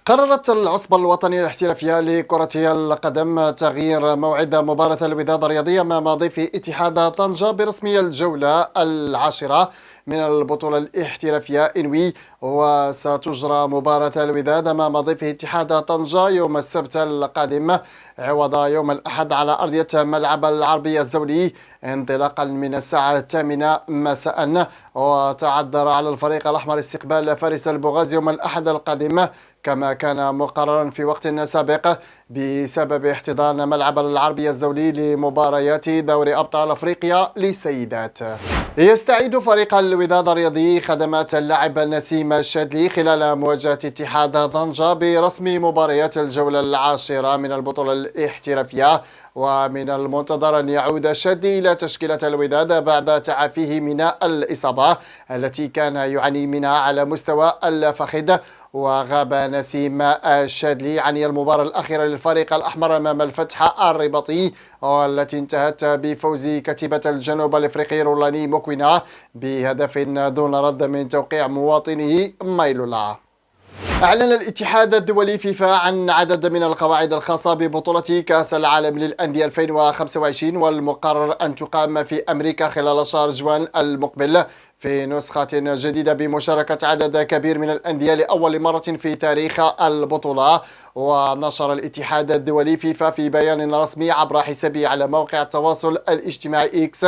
قررت العصبة الوطنية الاحترافية لكرة القدم تغيير موعد مباراة الوداد الرياضية أمام ضيف اتحاد طنجة برسمي الجولة العاشرة من البطولة الاحترافية إنوي. وستجرى مباراة الوداد أمام ضيف اتحاد طنجة يوم السبت القادم عوض يوم الأحد على أرضية ملعب العربية الزولي انطلاقا من الساعة 8 مساء. وتعذر على الفريق الأحمر استقبال فارس البوغاز يوم الأحد القادم كما كان مقررا في وقت سابق بسبب احتضان ملعب العربية الزولي لمباريات دوري أبطال أفريقيا للسيدات. يستعيد فريق الوداد الرياضي خدمات اللاعب نسيم الشاذلي خلال مواجهة اتحاد طنجة برسم مباريات الجولة العاشرة من البطولة الاحترافية. ومن المنتظر أن يعود الشاذلي إلى تشكيلة الوداد بعد تعافيه من الإصابة التي كان يعاني منها على مستوى الفخذ. وغاب نسيم الشاذلي عن المباراة الأخيرة للفريق الأحمر أمام الفتح الرباطي والتي انتهت بفوز كتيبة الجنوب الإفريقي رولاني موكوينا بهدف دون رد من توقيع مواطنه مايلولا. أعلن الاتحاد الدولي فيفا عن عدد من القواعد الخاصة ببطولة كأس العالم للأندية 2025 والمقرر أن تقام في أمريكا خلال شهر جوان المقبل في نسخة جديدة بمشاركة عدد كبير من الأندية لأول مرة في تاريخ البطولة. ونشر الاتحاد الدولي فيفا في بيان رسمي عبر حسابه على موقع التواصل الاجتماعي إكس: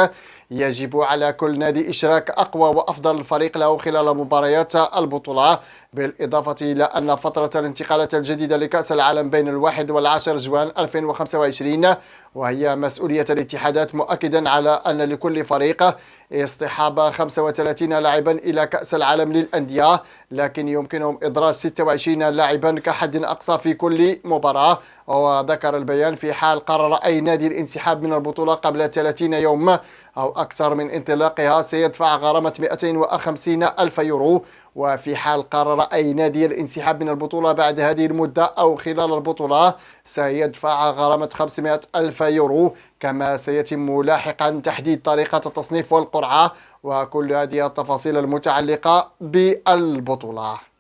يجب على كل نادي إشراك أقوى وأفضل فريق له خلال مباريات البطولة، بالإضافة إلى أن فترة الانتقالات الجديدة لكأس العالم بين 1 والعاشر جوان 2025 وهي مسؤولية الاتحادات، مؤكدا على أن لكل فريق اصطحاب 35 لاعبا إلى كأس العالم للأندية، لكن يمكنهم إدراج 26 لاعبا كحد أقصى في كل مباراة. وذكر البيان: في حال قرر أي نادي الانسحاب من البطولة قبل 30 يوم أو أكثر من انطلاقها سيدفع غرامة 250 ألف يورو، وفي حال قرر أي نادي الانسحاب من البطولة بعد هذه المدة أو خلال البطولة سيدفع غرامة 500 ألف يورو. كما سيتم لاحقا تحديد طريقة التصنيف والقرعة وكل هذه التفاصيل المتعلقة بالبطولة.